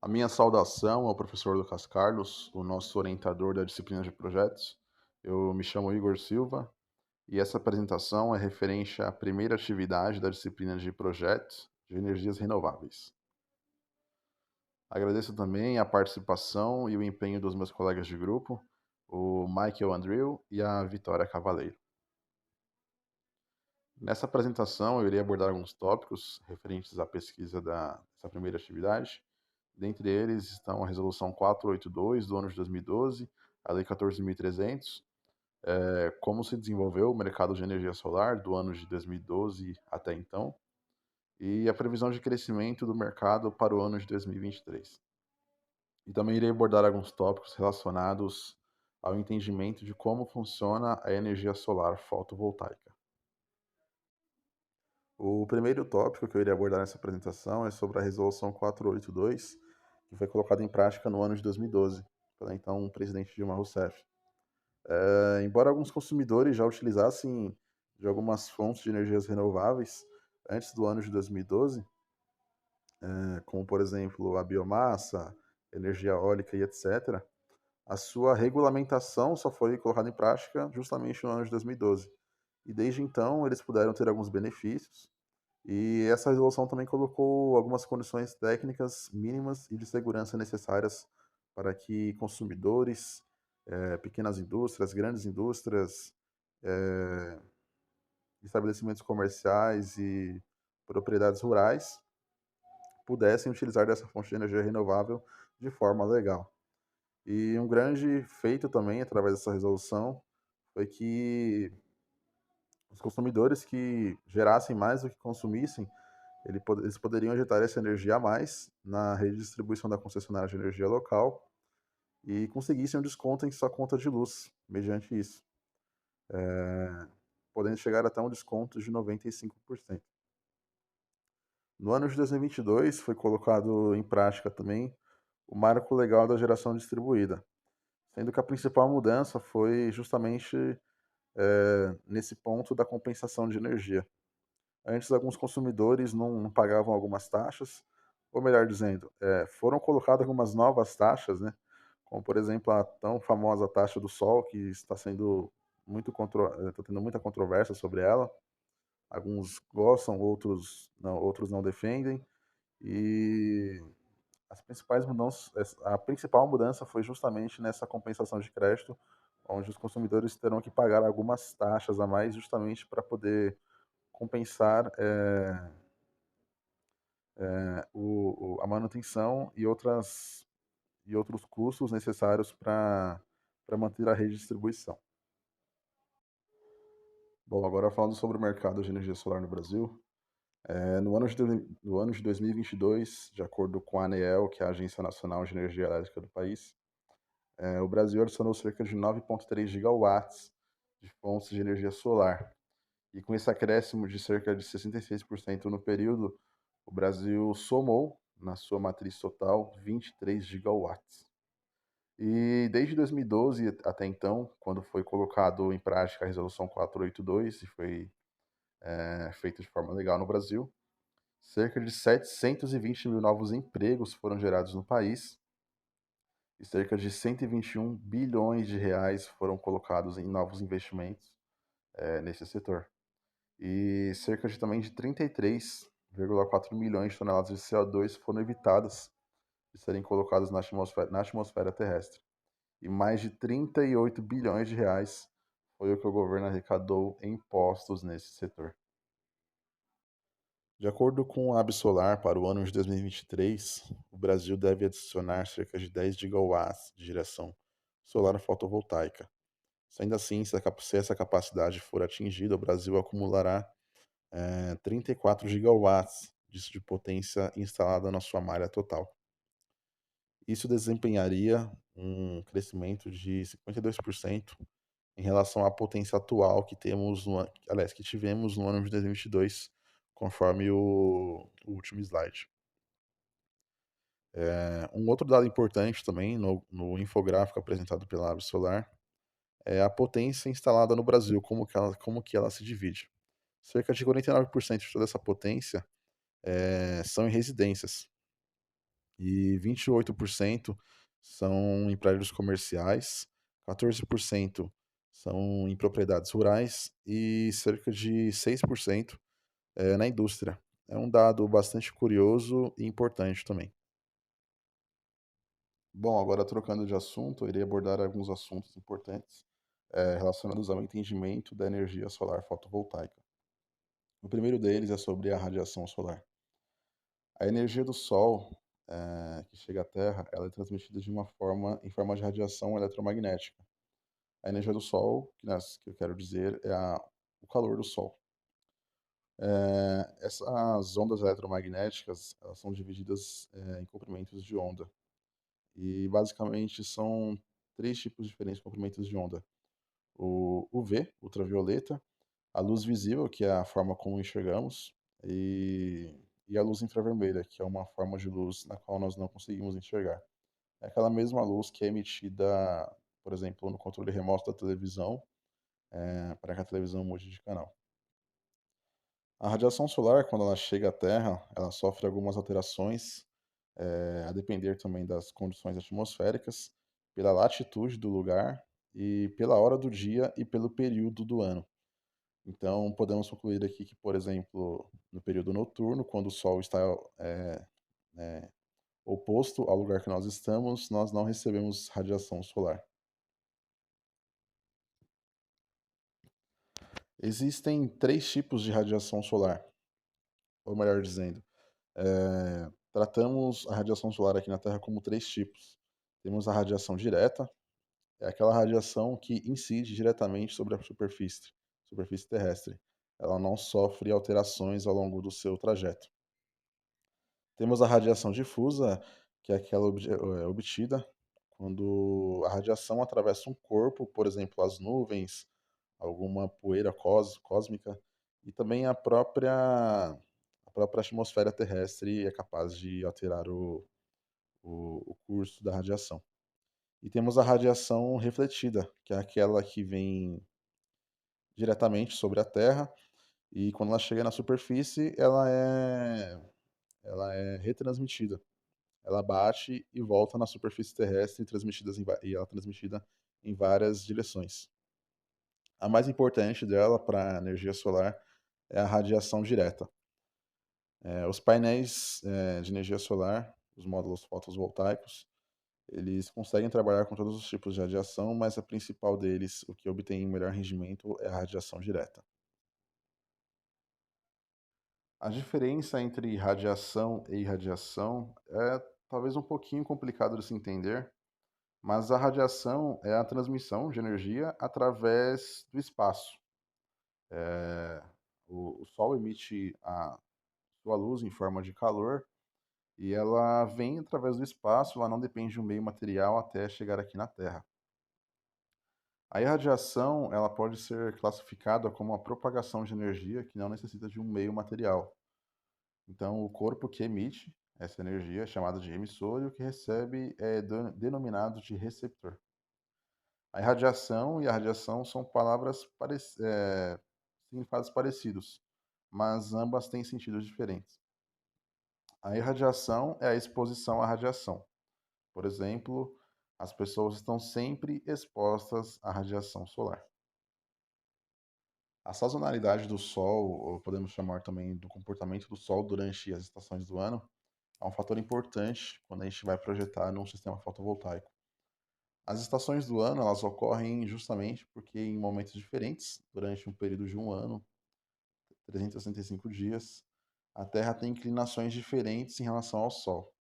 A minha saudação ao professor Lucas Carlos, o nosso orientador da disciplina de projetos. Eu me chamo Igor Silva e essa apresentação é referente à primeira atividade da disciplina de projetos de energias renováveis. Agradeço também a participação e o empenho dos meus colegas de grupo, o Michael Andrew e a Vitória Cavaleiro. Nessa apresentação, eu irei abordar alguns tópicos referentes à pesquisa dessa primeira atividade. Dentre eles estão a Resolução 482 do ano de 2012, a Lei 14.300, como se desenvolveu o mercado de energia solar do ano de 2012 até então, e a previsão de crescimento do mercado para o ano de 2023. E também irei abordar alguns tópicos relacionados ao entendimento de como funciona a energia solar fotovoltaica. O primeiro tópico que eu irei abordar nessa apresentação é sobre a Resolução 482, que foi colocada em prática no ano de 2012, pela então presidente Dilma Rousseff. Embora alguns consumidores já utilizassem de algumas fontes de energias renováveis antes do ano de 2012, como por exemplo a biomassa, energia eólica e etc., a sua regulamentação só foi colocada em prática justamente no ano de 2012. E desde então eles puderam ter alguns benefícios, e essa resolução também colocou algumas condições técnicas mínimas e de segurança necessárias para que consumidores, pequenas indústrias, grandes indústrias, eh, estabelecimentos comerciais e propriedades rurais pudessem utilizar dessa fonte de energia renovável de forma legal. E um grande feito também, através dessa resolução, foi que os consumidores que gerassem mais do que consumissem, eles poderiam injetar essa energia a mais na rede de distribuição da concessionária de energia local e conseguissem um desconto em sua conta de luz, mediante isso, podendo chegar até um desconto de 95%. No ano de 2022, foi colocado em prática também o Marco Legal da Geração Distribuída, sendo que a principal mudança foi justamente nesse ponto da compensação de energia. Antes, alguns consumidores não pagavam algumas taxas, ou melhor dizendo, foram colocadas algumas novas taxas, né? Como, por exemplo, a tão famosa taxa do sol, que está sendo está tendo muita controvérsia sobre ela. Alguns gostam, outros não defendem. E a principal mudança foi justamente nessa compensação de crédito, onde os consumidores terão que pagar algumas taxas a mais, justamente para poder compensar a manutenção e outros custos necessários para manter a rede de distribuição. Bom, agora falando sobre o mercado de energia solar no Brasil, no ano de 2022, de acordo com a ANEEL, que é a Agência Nacional de Energia Elétrica do país, o Brasil adicionou cerca de 9,3 gigawatts de fontes de energia solar. E com esse acréscimo de cerca de 66% no período, o Brasil somou, na sua matriz total, 23 gigawatts. E desde 2012 até então, quando foi colocado em prática a Resolução 482 e foi feito de forma legal no Brasil, cerca de 720 mil novos empregos foram gerados no país e cerca de 121 bilhões de reais foram colocados em novos investimentos nesse setor. E cerca de também de 33,4 milhões de toneladas de CO2 foram evitadas de serem colocadas na atmosfera terrestre. E mais de 38 bilhões de reais foi o que o governo arrecadou em impostos nesse setor. De acordo com a Absolar, para o ano de 2023, o Brasil deve adicionar cerca de 10 gigawatts de geração solar fotovoltaica. Sendo assim, se essa capacidade for atingida, o Brasil acumulará 34 gigawatts disso de potência instalada na sua malha total. Isso desempenharia um crescimento de 52% em relação à potência atual que temos aliás, que tivemos no ano de 2022, conforme o último slide. Um outro dado importante também no infográfico apresentado pela Absolar é a potência instalada no Brasil, como que ela se divide. Cerca de 49% de toda essa potência são em residências, e 28% são em prédios comerciais, 14% são em propriedades rurais e cerca de 6% na indústria. É um dado bastante curioso e importante também. Bom, agora trocando de assunto, eu irei abordar alguns assuntos importantes relacionados ao entendimento da energia solar fotovoltaica. O primeiro deles é sobre a radiação solar. A energia do Sol, que chega à Terra, ela é transmitida em forma de radiação eletromagnética. A energia do Sol, que eu quero dizer, é o calor do Sol. Essas ondas eletromagnéticas, elas são divididas em comprimentos de onda. E basicamente são três tipos diferentes de comprimentos de onda. O UV, ultravioleta, a luz visível, que é a forma como enxergamos, e a luz infravermelha, que é uma forma de luz na qual nós não conseguimos enxergar. É aquela mesma luz que é emitida, por exemplo, no controle remoto da televisão, para que a televisão mude de canal. A radiação solar, quando ela chega à Terra, ela sofre algumas alterações, a depender também das condições atmosféricas, pela latitude do lugar e pela hora do dia e pelo período do ano. Então, podemos concluir aqui que, por exemplo, no período noturno, quando o Sol está é, é, oposto ao lugar que nós estamos, nós não recebemos radiação solar. Existem três tipos de radiação solar, ou melhor dizendo, tratamos a radiação solar aqui na Terra como três tipos. Temos a radiação direta, é aquela radiação que incide diretamente sobre a superfície terrestre. Ela não sofre alterações ao longo do seu trajeto. Temos a radiação difusa, que é aquela obtida quando a radiação atravessa um corpo, por exemplo, as nuvens, alguma poeira cósmica, e também a própria atmosfera terrestre é capaz de alterar o curso da radiação. E temos a radiação refletida, que é aquela que vem diretamente sobre a Terra e quando ela chega na superfície, ela é retransmitida. Ela bate e volta na superfície terrestre e ela é transmitida em várias direções. A mais importante dela para a energia solar é a radiação direta. Os painéis de energia solar, os módulos fotovoltaicos, eles conseguem trabalhar com todos os tipos de radiação, mas a principal deles, o que obtém o melhor rendimento, é a radiação direta. A diferença entre radiação e irradiação é talvez um pouquinho complicado de se entender, mas a radiação é a transmissão de energia através do espaço. É, o Sol emite a sua luz em forma de calor e ela vem através do espaço, ela não depende de um meio material até chegar aqui na Terra. A irradiação, ela pode ser classificada como a propagação de energia que não necessita de um meio material. Então, o corpo que emite essa energia é chamado de emissor e o que recebe é denominado de receptor. A irradiação e a radiação são palavras significados parecidos, mas ambas têm sentidos diferentes. A irradiação é a exposição à radiação. Por exemplo, as pessoas estão sempre expostas à radiação solar. A sazonalidade do Sol, ou podemos chamar também do comportamento do Sol durante as estações do ano, é um fator importante quando a gente vai projetar num sistema fotovoltaico. As estações do ano, elas ocorrem justamente porque em momentos diferentes, durante um período de um ano, 365 dias, a Terra tem inclinações diferentes em relação ao Sol.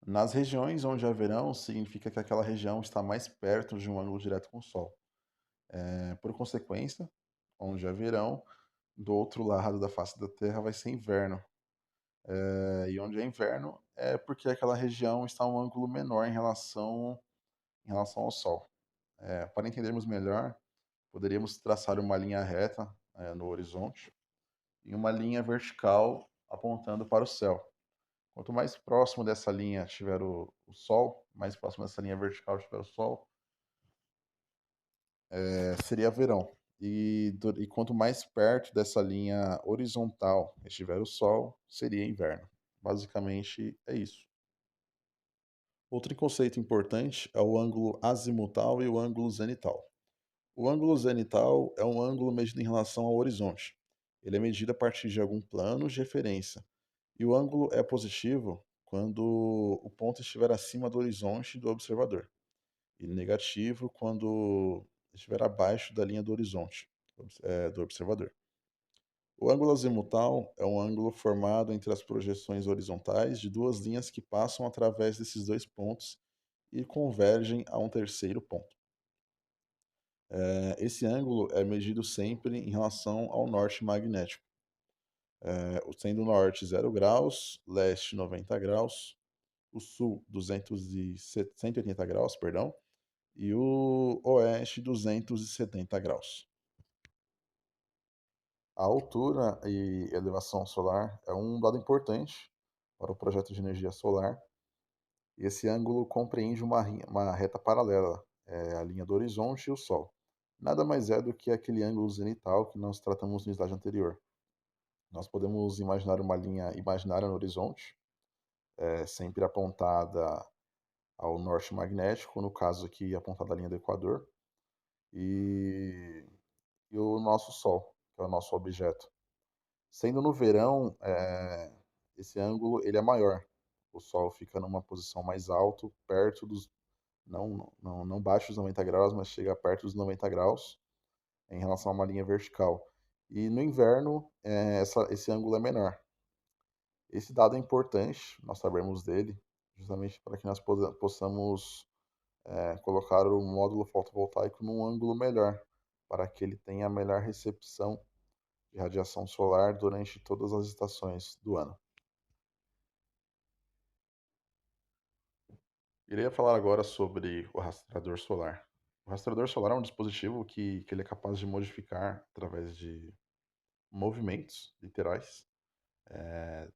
Nas regiões onde há verão, significa que aquela região está mais perto de um ângulo direto com o Sol. Por consequência, onde há verão, do outro lado da face da Terra vai ser inverno. E onde é inverno é porque aquela região está a um ângulo menor em relação ao Sol. Para entendermos melhor, poderíamos traçar uma linha reta no horizonte e uma linha vertical apontando para o céu. Quanto mais próximo dessa linha tiver o Sol, mais próximo dessa linha vertical tiver o Sol, seria verão. E quanto mais perto dessa linha horizontal estiver o Sol, seria inverno. Basicamente é isso. Outro conceito importante é o ângulo azimutal e o ângulo zenital. O ângulo zenital é um ângulo medido em relação ao horizonte. Ele é medido a partir de algum plano de referência. E o ângulo é positivo quando o ponto estiver acima do horizonte do observador. E negativo quando estiver abaixo da linha do horizonte do observador. O ângulo azimutal é um ângulo formado entre as projeções horizontais de duas linhas que passam através desses dois pontos e convergem a um terceiro ponto. Esse ângulo é medido sempre em relação ao norte magnético, sendo o norte 0 graus, leste 90 graus, o sul 180 graus, perdão, e o oeste 270 graus. A altura e elevação solar é um dado importante para o projeto de energia solar. E esse ângulo compreende uma reta paralela, a linha do horizonte e o Sol. Nada mais é do que aquele ângulo zenital que nós tratamos no slide anterior. Nós podemos imaginar uma linha imaginária no horizonte, sempre apontada ao norte magnético, no caso aqui apontada à linha do Equador, e, e o nosso Sol, que é o nosso objeto. Sendo no verão, esse ângulo ele é maior. O Sol fica numa posição mais alta, perto dos, não baixo dos 90 graus, mas chega perto dos 90 graus em relação a uma linha vertical. E no inverno, esse ângulo é menor. Esse dado é importante, nós sabemos dele, justamente para que nós possamos colocar o módulo fotovoltaico num ângulo melhor, para que ele tenha a melhor recepção de radiação solar durante todas as estações do ano. Irei falar agora sobre o rastreador solar. O rastreador solar é um dispositivo que ele é capaz de modificar, através de movimentos literais,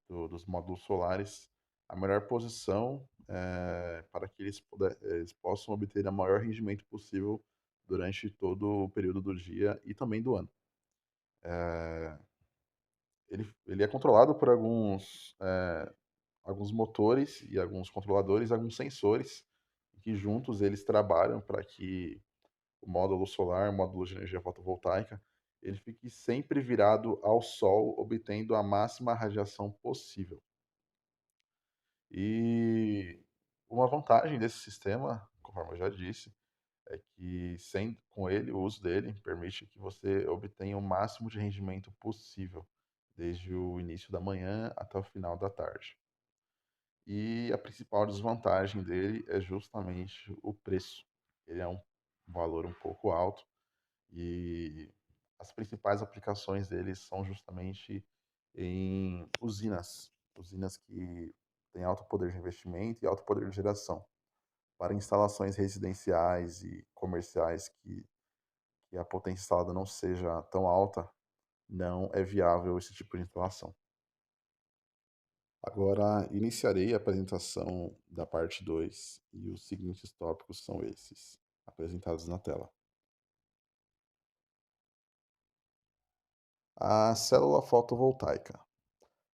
dos módulos solares, a melhor posição para que eles possam obter o maior rendimento possível durante todo o período do dia e também do ano. Ele é controlado por alguns motores e alguns controladores, alguns sensores, que juntos eles trabalham para que o módulo solar, o módulo de energia fotovoltaica, ele fique sempre virado ao Sol, obtendo a máxima radiação possível. E uma vantagem desse sistema, conforme eu já disse, é que com ele, o uso dele permite que você obtenha o máximo de rendimento possível, desde o início da manhã até o final da tarde. E a principal desvantagem dele é justamente o preço. Ele é um valor um pouco alto e as principais aplicações dele são justamente em usinas que têm alto poder de investimento e alto poder de geração. Para instalações residenciais e comerciais que a potência instalada não seja tão alta, não é viável esse tipo de instalação. Agora iniciarei a apresentação da parte 2 e os seguintes tópicos são esses, apresentados na tela. A célula fotovoltaica.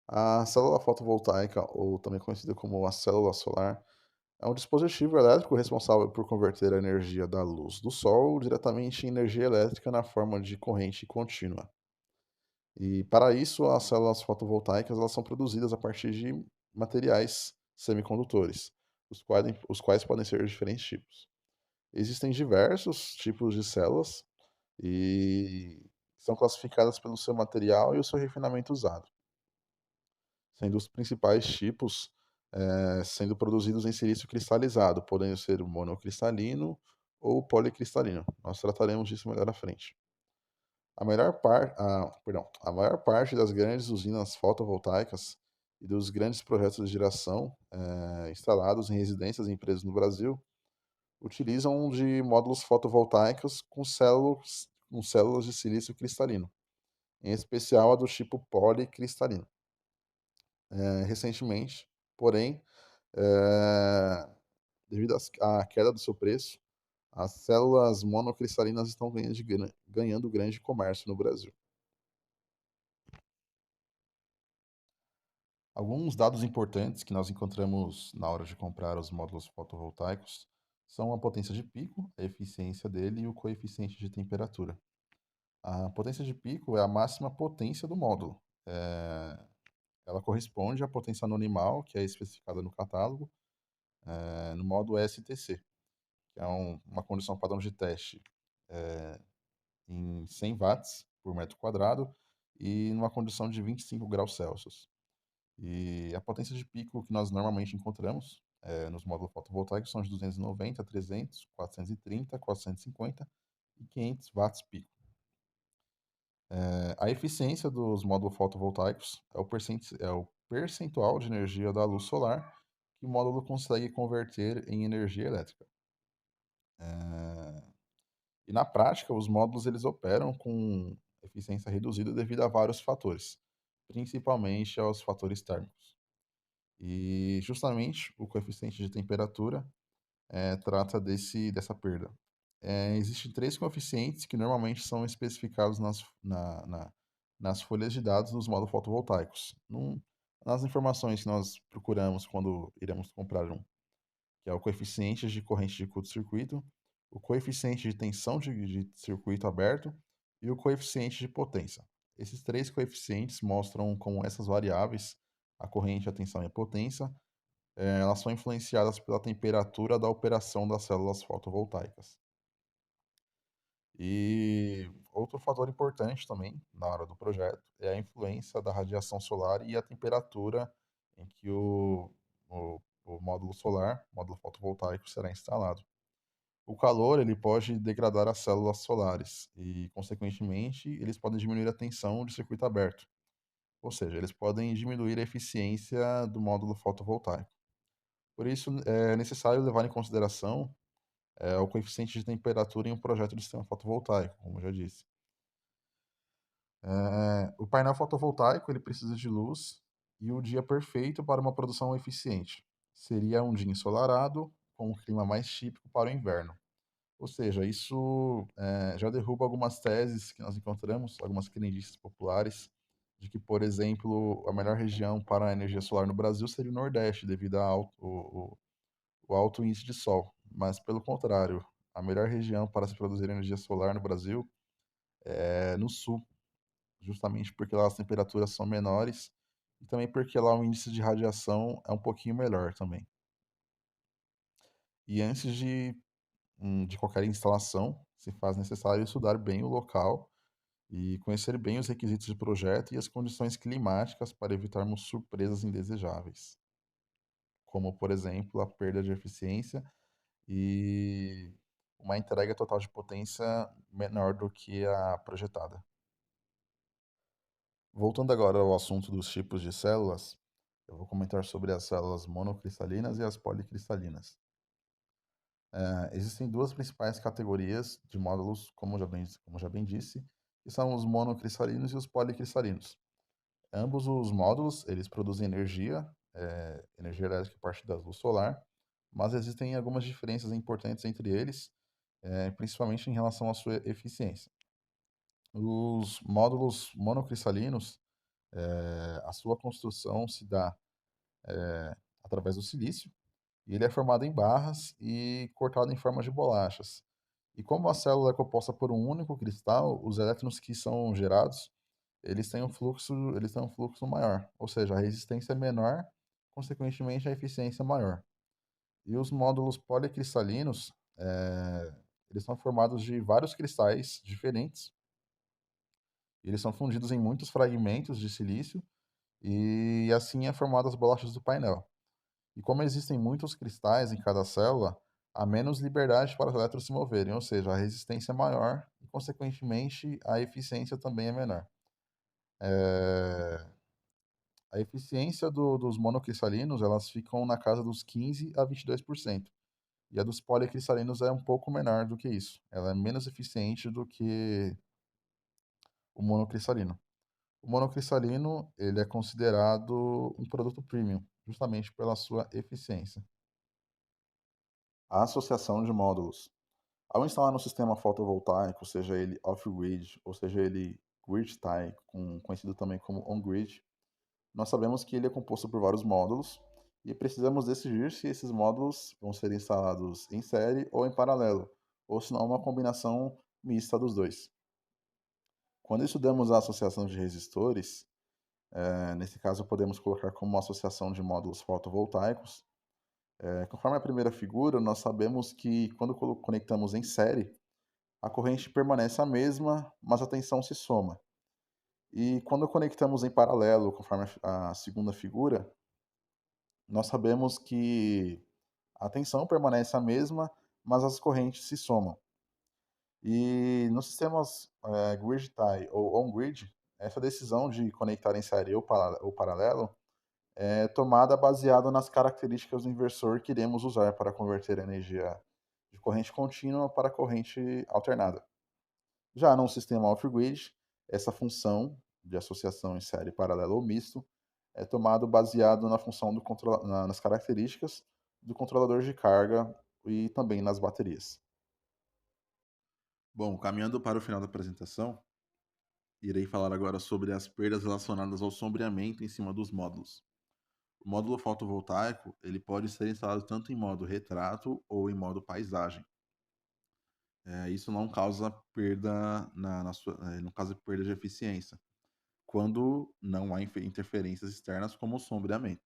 A célula fotovoltaica, ou também conhecida como a célula solar, é um dispositivo elétrico responsável por converter a energia da luz do Sol diretamente em energia elétrica na forma de corrente contínua. E para isso, as células fotovoltaicas elas são produzidas a partir de materiais semicondutores, os quais podem ser de diferentes tipos. Existem diversos tipos de células e são classificadas pelo seu material e o seu refinamento usado, sendo os principais tipos sendo produzidos em silício cristalizado, podendo ser o monocristalino ou o policristalino. Nós trataremos disso melhor à frente. A maior parte das grandes usinas fotovoltaicas e dos grandes projetos de geração instalados em residências e empresas no Brasil utilizam de módulos fotovoltaicos com células de silício cristalino, em especial a do tipo policristalino. Recentemente, porém, eh, devido à queda do seu preço, as células monocristalinas estão ganhando grande comércio no Brasil. Alguns dados importantes que nós encontramos na hora de comprar os módulos fotovoltaicos são a potência de pico, a eficiência dele e o coeficiente de temperatura. A potência de pico é a máxima potência do módulo. Ela corresponde à potência anonimal, que é especificada no catálogo, no modo STC, que é uma condição padrão de teste em 100 watts por metro quadrado e numa condição de 25 graus Celsius. E a potência de pico que nós normalmente encontramos nos módulos fotovoltaicos são de 290, 300, 430, 450 e 500 watts pico. A eficiência dos módulos fotovoltaicos é o percentual de energia da luz solar que o módulo consegue converter em energia elétrica. E na prática, os módulos eles operam com eficiência reduzida devido a vários fatores, principalmente aos fatores térmicos. E justamente o coeficiente de temperatura trata dessa perda. Existem três coeficientes que normalmente são especificados nas folhas de dados dos módulos fotovoltaicos. Nas informações que nós procuramos quando iremos comprar um, que é o coeficiente de corrente de curto-circuito, o coeficiente de tensão de circuito aberto e o coeficiente de potência. Esses três coeficientes mostram como essas variáveis, a corrente, a tensão e a potência, elas são influenciadas pela temperatura da operação das células fotovoltaicas. E outro fator importante também na hora do projeto é a influência da radiação solar e a temperatura em que o módulo solar, módulo fotovoltaico, será instalado. O calor ele pode degradar as células solares e, consequentemente, eles podem diminuir a tensão de circuito aberto, ou seja, eles podem diminuir a eficiência do módulo fotovoltaico. Por isso, é necessário levar em consideração o coeficiente de temperatura em um projeto de sistema fotovoltaico, como eu já disse. O painel fotovoltaico ele precisa de luz e o dia perfeito para uma produção eficiente. Seria um dia ensolarado, com um clima mais típico para o inverno. Ou seja, isso já derruba algumas teses que nós encontramos, algumas crendices populares, de que, por exemplo, a melhor região para a energia solar no Brasil seria o Nordeste, devido o alto índice de sol. Mas, pelo contrário, a melhor região para se produzir energia solar no Brasil é no Sul, justamente porque lá as temperaturas são menores e também porque lá o índice de radiação é um pouquinho melhor também. E antes de qualquer instalação, se faz necessário estudar bem o local e conhecer bem os requisitos de projeto e as condições climáticas para evitarmos surpresas indesejáveis, como, por exemplo, a perda de eficiência e uma entrega total de potência menor do que a projetada. Voltando agora ao assunto dos tipos de células, eu vou comentar sobre as células monocristalinas e as policristalinas. Existem duas principais categorias de módulos, como já bem disse, que são os monocristalinos e os policristalinos. Ambos os módulos, eles produzem energia elétrica a partir da luz solar, mas existem algumas diferenças importantes entre eles, principalmente em relação à sua eficiência. Os módulos monocristalinos, a sua construção se dá através do silício, e ele é formado em barras e cortado em forma de bolachas. E como a célula é composta por um único cristal, os elétrons que são gerados, eles têm um fluxo maior, ou seja, a resistência é menor, consequentemente a eficiência é maior. E os módulos policristalinos, eles são formados de vários cristais diferentes, e eles são fundidos em muitos fragmentos de silício, e assim é formado as bolachas do painel. E como existem muitos cristais em cada célula, há menos liberdade para os elétrons se moverem, ou seja, a resistência é maior e, consequentemente, a eficiência também é menor. É, A eficiência dos monocristalinos, elas ficam na casa dos 15 a 22%. E a dos policristalinos é um pouco menor do que isso. Ela é menos eficiente do que o monocristalino. O monocristalino, ele é considerado um produto premium, justamente pela sua eficiência. A associação de módulos. Ao instalar no sistema fotovoltaico, seja ele off-grid ou seja ele grid-tie, conhecido também como on-grid, nós sabemos que ele é composto por vários módulos e precisamos decidir se esses módulos vão ser instalados em série ou em paralelo, ou se não uma combinação mista dos dois. Quando estudamos a associação de resistores, nesse caso podemos colocar como uma associação de módulos fotovoltaicos. Conforme a primeira figura, nós sabemos que quando conectamos em série, a corrente permanece a mesma, mas a tensão se soma. E quando conectamos em paralelo, conforme a segunda figura, nós sabemos que a tensão permanece a mesma, mas as correntes se somam. E nos sistemas grid tie ou on-grid, essa decisão de conectar em série ou paralelo é tomada baseada nas características do inversor que iremos usar para converter a energia de corrente contínua para corrente alternada. Já num sistema off-grid, essa função de associação em série, paralelo ou misto é tomado baseado na função nas características do controlador de carga e também nas baterias. Bom, caminhando para o final da apresentação, irei falar agora sobre as perdas relacionadas ao sombreamento em cima dos módulos. O módulo fotovoltaico ele pode ser instalado tanto em modo retrato ou em modo paisagem. Isso não causa perda não causa perda de eficiência, quando não há interferências externas como o sombreamento.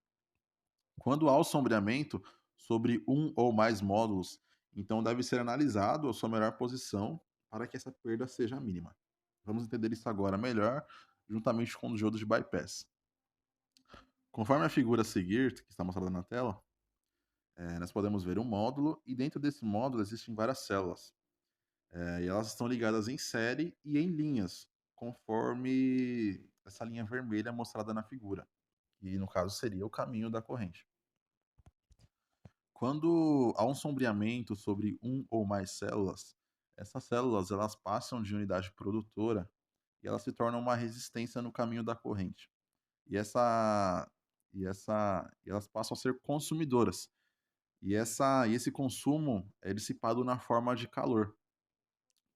Quando há o sombreamento sobre um ou mais módulos, então deve ser analisado a sua melhor posição para que essa perda seja mínima. Vamos entender isso agora melhor, juntamente com os diodos de bypass. Conforme a figura a seguir, que está mostrada na tela, nós podemos ver um módulo e dentro desse módulo existem várias células. E elas estão ligadas em série e em linhas, conforme essa linha vermelha mostrada na figura, que no caso seria o caminho da corrente. Quando há um sombreamento sobre um ou mais células, essas células elas passam de unidade produtora e elas se tornam uma resistência no caminho da corrente. E elas passam a ser consumidoras. E esse consumo é dissipado na forma de calor,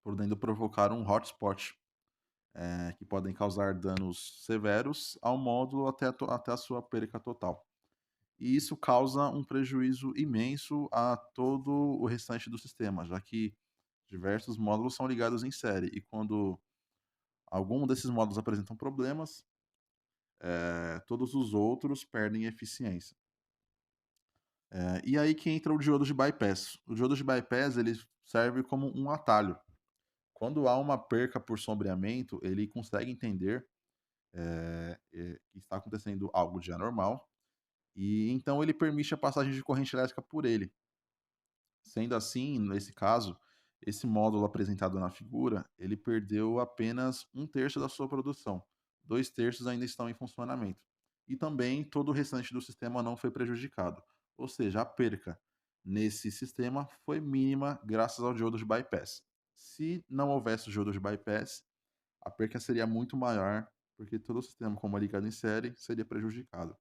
podendo provocar um hotspot, que podem causar danos severos ao módulo até a sua perca total. E isso causa um prejuízo imenso a todo o restante do sistema, já que diversos módulos são ligados em série e quando algum desses módulos apresentam problemas, todos os outros perdem eficiência. E aí que entra o diodo de bypass. O diodo de bypass ele serve como um atalho. Quando há uma perca por sombreamento, ele consegue entender que está acontecendo algo de anormal e então ele permite a passagem de corrente elétrica por ele. Sendo assim, nesse caso, esse módulo apresentado na figura, ele perdeu apenas um terço da sua produção. Dois terços ainda estão em funcionamento. E também todo o restante do sistema não foi prejudicado. Ou seja, a perca nesse sistema foi mínima graças ao diodo de bypass. Se não houvesse o diodo de bypass, a perca seria muito maior, porque todo o sistema, como é ligado em série, seria prejudicado.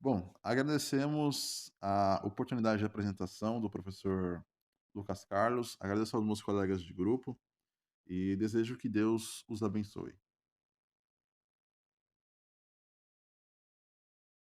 Bom, agradecemos a oportunidade de apresentação do professor Lucas Carlos, agradeço aos meus colegas de grupo e desejo que Deus os abençoe.